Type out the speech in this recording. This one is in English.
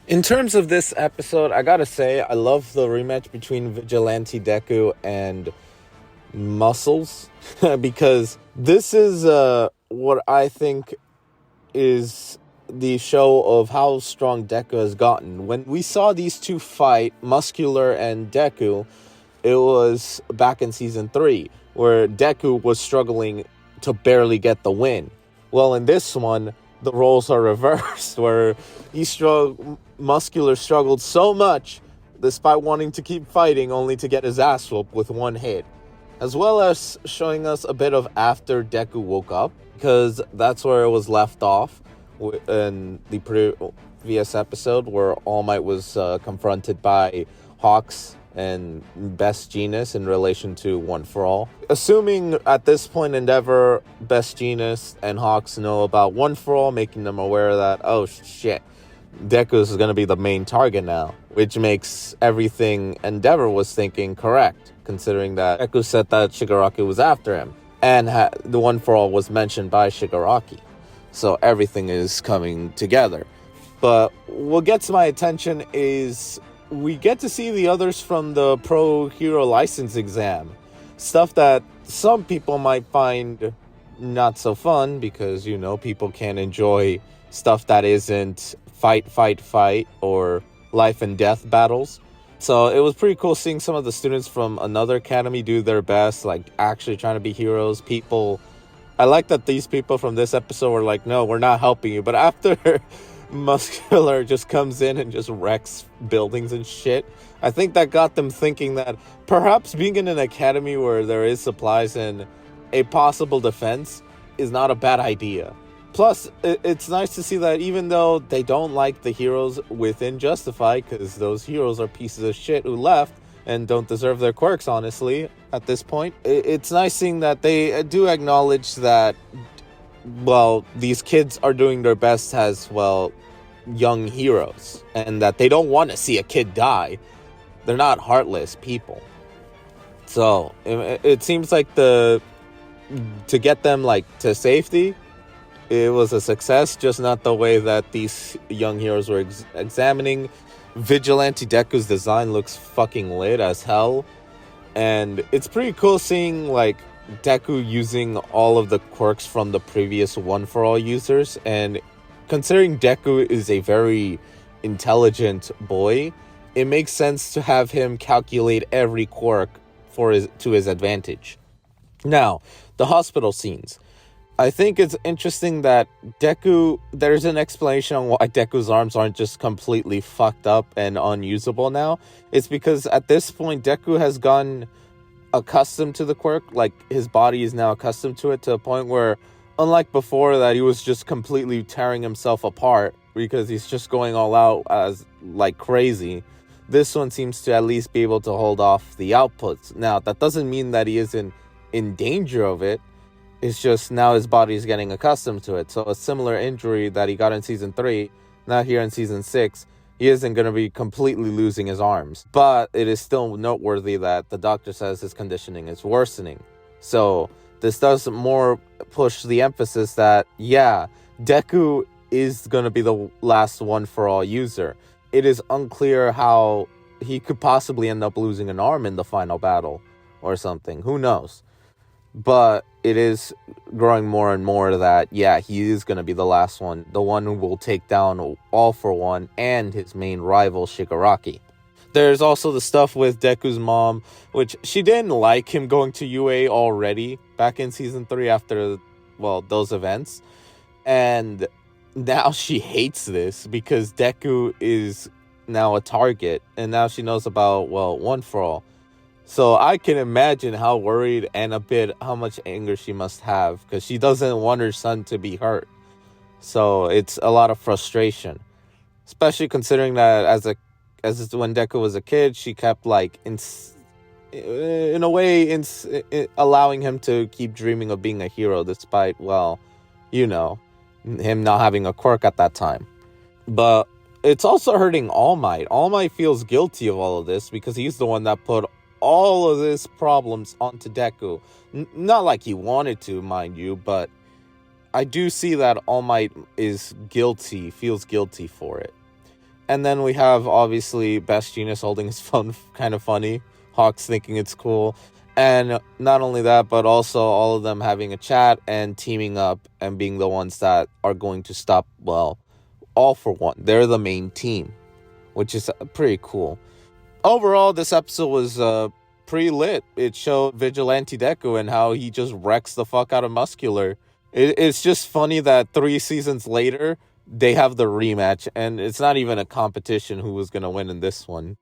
In terms of this episode, I gotta say, I love the rematch between Vigilante Deku and Muscles because this is what I think is the show of how strong Deku has gotten. When we saw these two fight, Muscular and Deku, it was back in season 3, where Deku was struggling to barely get the win. Well, in this one, the roles are reversed, where Muscular struggled so much, despite wanting to keep fighting, only to get his ass whooped with one hit. As well as showing us a bit of after Deku woke up, because that's where it was left off in the previous episode, where All Might was confronted by Hawks and Best Genius in relation to One for All. Assuming at this point Endeavor, Best Genius, and Hawks know about One for All, making them aware that, oh shit, Deku is going to be the main target now, which makes everything Endeavor was thinking correct, considering that Deku said that Shigaraki was after him, and the One for All was mentioned by Shigaraki. So everything is coming together. But what gets my attention is we get to see the others from the Pro Hero License exam. Stuff that some people might find not so fun because, people can't enjoy stuff that isn't fight, or life and death battles. So it was pretty cool seeing some of the students from another academy do their best, like actually trying to be heroes. I like that these people from this episode were like, no, we're not helping you. But after Muscular just comes in and just wrecks buildings and shit, I think that got them thinking that perhaps being in an academy where there is supplies and a possible defense is not a bad idea. Plus, it's nice to see that even though they don't like the heroes within Justified, because those heroes are pieces of shit who left and don't deserve their quirks, honestly, at this point, it's nice seeing that they do acknowledge that, well, these kids are doing their best as, well, young heroes, and that they don't want to see a kid die. They're not heartless people. So, it seems like to get them, to safety, it was a success, just not the way that these young heroes were examining. Vigilante Deku's design looks fucking lit as hell. And it's pretty cool seeing, Deku using all of the quirks from the previous One For All users. And considering Deku is a very intelligent boy, it makes sense to have him calculate every quirk to his advantage. Now, the hospital scenes. I think it's interesting that there's an explanation on why Deku's arms aren't just completely fucked up and unusable now. It's because at this point, Deku has gotten accustomed to the quirk. His body is now accustomed to it to a point where, unlike before that he was just completely tearing himself apart because he's just going all out as crazy, this one seems to at least be able to hold off the outputs. Now, that doesn't mean that he isn't in danger of it. It's just now his body's getting accustomed to it. So a similar injury that he got in season 3, now here in season 6, he isn't going to be completely losing his arms. But it is still noteworthy that the doctor says his conditioning is worsening. So this does more push the emphasis that, yeah, Deku is going to be the last One For All user. It is unclear how he could possibly end up losing an arm in the final battle or something. Who knows? But it is growing more and more that, yeah, he is going to be the last one. The one who will take down All For One and his main rival, Shigaraki. There's also the stuff with Deku's mom, which she didn't like him going to UA already back in season 3 after, those events. And now she hates this because Deku is now a target. And now she knows about, One For All. So I can imagine how worried and a bit how much anger she must have because she doesn't want her son to be hurt. So it's a lot of frustration, especially considering that as when Deku was a kid, she kept in a way allowing him to keep dreaming of being a hero despite him not having a quirk at that time. But it's also hurting All Might. All Might feels guilty of all of this because he's the one that put all of these problems onto Deku. Not like he wanted to, mind you, but I do see that All Might is guilty, feels guilty for it. And then we have obviously Best Genius holding his phone, kind of funny. Hawks thinking it's cool. And not only that, but also all of them having a chat and teaming up and being the ones that are going to stop, well, All for One. They're the main team, which is pretty cool. Overall, this episode was pretty lit. It showed Vigilante Deku and how he just wrecks the fuck out of Muscular. It's just funny that 3 seasons later, they have the rematch, and it's not even a competition who was going to win in this one.